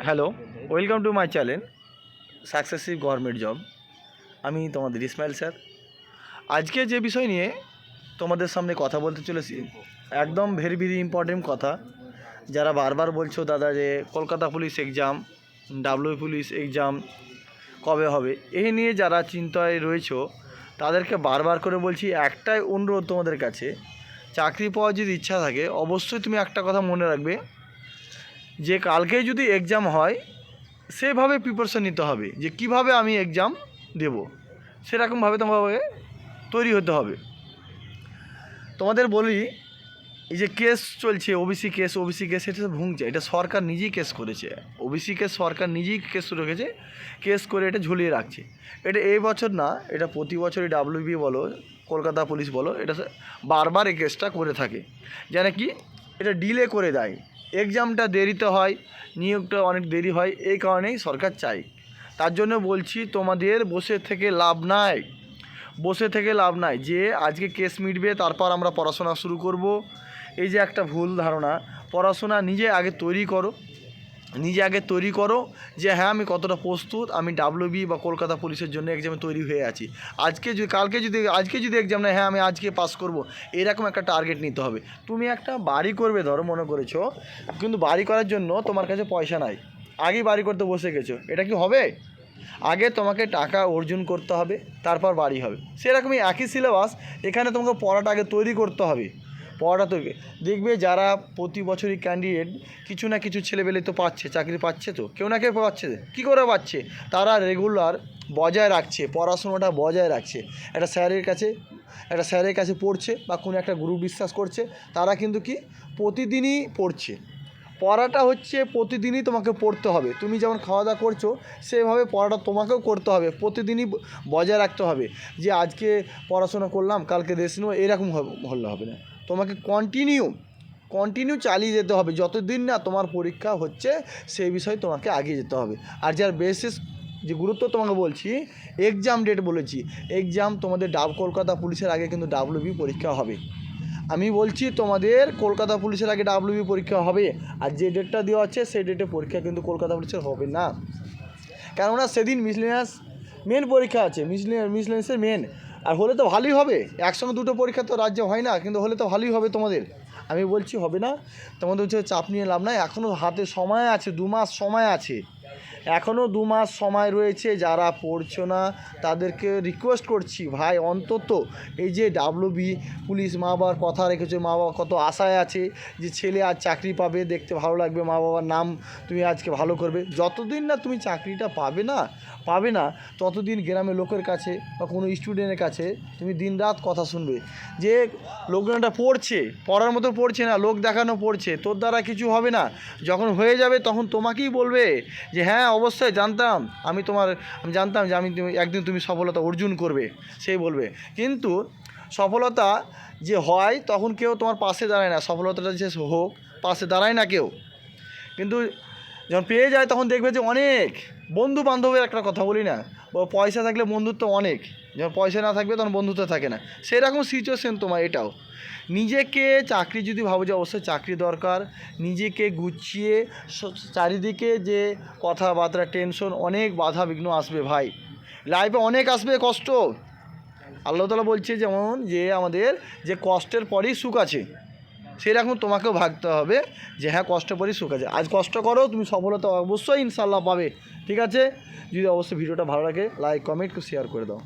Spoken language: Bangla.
Hello, welcome to my channel successive government job. আমি তোমাদের ইসমাইল স্যার। আজকে যে বিষয় নিয়ে তোমাদের সামনে কথা বলতে চলেছি, একদম ভেরি ভেরি ইম্পর্টেন্ট কথা। যারা বারবার বলছো দাদা যে Kolkata police exam, W police exam কবে হবে, এই নিয়ে যারা চিন্তায় রয়েছো তাদেরকে বারবার করে বলছি, একটাই অনুরোধ তোমাদের কাছে, চাকরি পাওয়ার যদি ইচ্ছা থাকে অবশ্যই তুমি একটা কথা মনে রাখবে যে কালকে যদি এক্সাম হয় সেভাবে প্রিপারেশন নিতে হবে, যে কিভাবে আমি এক্সাম দেব, সেরকমভাবে তোমাকে তৈরি হতে হবে। তোমাদের বলি, এই যে কেস চলছে ওবিসি কেস, এটা ভুংছে, এটা সরকার নিজেই কেস করেছে। ওবিসি কেস সরকার নিজেই কেস রেখেছে, কেস করে এটা ঝুলিয়ে রাখছে। এটা এই বছর না, এটা প্রতি বছরই ডাব্লিউবি বলো, কলকাতা পুলিশ বলো, এটা বারবার এই কেসটা করে থাকে। যেন কি এটা ডিলে করে দেয়, এক্সামটা দেরিতে হয়, নিয়োগটা অনেক দেরি হয়, এই কারণেই সরকার চাই। তার জন্য বলছি তোমাদের বসে থেকে লাভ নাই যে আজকে কেস মিটবে তারপর আমরা পড়াশোনা শুরু করব। এই যে একটা ভুল ধারণা, পড়াশোনা নিজে আগে তৈরি করো যে হ্যাঁ আমি কতটা প্রস্তুত, আমি ডাব্লিউবি বা কলকাতা পুলিশের জন্য এক্সামে তৈরি হয়ে আছি। আজকে যদি এক্সাম নেয়, হ্যাঁ আমি আজকে পাস করব, এরকম একটা টার্গেট নিতে হবে। তুমি একটা বাড়ি করবে ধরো মনে করেছো, কিন্তু বাড়ি করার জন্য তোমার কাছে পয়সা নাই, আগেই বাড়ি করতে বসে গেছো, এটা কি হবে? আগে তোমাকে টাকা অর্জন করতে হবে, তারপর বাড়ি হবে। সেরকমই একই সিলেবাস, এখানে তোমাকে পড়াটা আগে তৈরি করতে হবে। পড়াটা তৈরি দেখবে, যারা প্রতি বছরই ক্যান্ডিডেট কিছু না কিছু ছেলেবেলে তো পাচ্ছে, চাকরি পাচ্ছে, তো কেউ না কেউ পাচ্ছে। কী করে পাচ্ছে? তারা রেগুলার বজায় রাখছে, পড়াশোনাটা বজায় রাখছে, একটা স্যারের কাছে পড়ছে বা কোনো একটা গ্রুপ বিশ্বাস করছে, তারা কিন্তু কি প্রতিদিনই পড়ছে। পড়াটা হচ্ছে প্রতিদিনই তোমাকে পড়তে হবে। তুমি যেমন খাওয়া দাওয়া করছো সেভাবে পড়াটা তোমাকেও করতে হবে, প্রতিদিনই বজায় রাখতে হবে। যে আজকে পড়াশোনা করলাম কালকে রেস্ট নেবো, এরকম হলে হবে না। তোমাকে কন্টিনিউ চালিয়ে যেতে হবে, যতদিন না তোমার পরীক্ষা হচ্ছে সেই বিষয়ে তোমাকে এগিয়ে যেতে হবে। আর যার বেসিস যে গুরুত্ব তোমাকে বলছি, এক্সাম ডেট বলেছি, এক্সাম তোমাদের কলকাতা পুলিশের আগে কিন্তু ডাব্লিউবি পরীক্ষা হবে। আমি বলছি তোমাদের কলকাতা পুলিশের আগে ডাব্লিউবি পরীক্ষা হবে, আর যে ডেটটা দেওয়া আছে সেই ডেটে পরীক্ষা কিন্তু কলকাতা পুলিশের হবে না। কেননা সেদিন মিসলেনিয়াস মেন পরীক্ষা আছে, মিসলেনিয়াসের মেন। আর হলে তো ভালোই হবে, একসঙ্গে দুটো পরীক্ষা তো রাজ্যে হয় না, কিন্তু হলে তো ভালোই হবে তোমাদের। আমি বলছি হবে না, তোমাদের হচ্ছে চাপ নিয়ে লাভ নাই। এখনও হাতে সময় আছে, 2 মাস সময় আছে, এখনও 2 মাস সময় রয়েছে। যারা পড়ছো না তাদেরকে রিকোয়েস্ট করছি, ভাই অন্তত এই যে ডাব্লিউবি পুলিশ, মা বাবার কথা রেখেছো, মা বাবা কত আশায় আছে যে ছেলে আজ চাকরি পাবে, দেখতে ভালো লাগবে, মা বাবার নাম তুমি আজকে ভালো করবে। যতদিন না তুমি চাকরিটা পাবে না ততদিন গ্রামের লোকের কাছে বা কোনো স্টুডেন্টের কাছে তুমি দিনরাত কথা শুনবে যে লোকজনটা পড়ার মতো পড়ছে না, লোক দেখানো পড়ছে, তোর দ্বারা কিছু হবে না। যখন হয়ে যাবে তখন তোমাকেই বলবে যে হ্যাঁ অবশ্যই আমি জানতাম যে একদিন তুমি সফলতা অর্জন করবে, সেই বলবে। কিন্তু সফলতা যে হয় তখন কেউ তোমার পাশে দাঁড়ায় না, সফলতাটা যে হোক পাশে দাঁড়ায় না কেউ। কিন্তু যখন পেয়ে যায় তখন দেখবে যে অনেক বন্ধু বান্ধবের একটা কথা বলি না, পয়সা থাকলে বন্ধুত্ব অনেক, যখন পয়সা না থাকবে তখন বন্ধুত্ব থাকে না। সেরকম সিচুয়েশন তোমার এটাও। নিজেকে চাকরি যদি ভাবো যে অবশ্যই চাকরি দরকার, নিজেকে গুছিয়ে, চারিদিকে যে কথাবার্তা টেনশন, অনেক বাধা বিঘ্ন আসবে ভাই, লাইফে অনেক আসবে কষ্ট। আল্লাহ তাআলা বলছে যেমন যে আমাদের যে কষ্টের পরেই সুখ আছে, সেরকম তোমাকেও ভাবতে হবে যে হ্যাঁ কষ্ট পরেই সুখ আছে। আজ কষ্ট করো, তুমি সফলতা অবশ্যই ইনশাল্লাহ পাবে। ঠিক আছে? যদি অবশ্যই ভিডিওটা ভালো লাগে লাইক কমেন্ট শেয়ার করে দাও।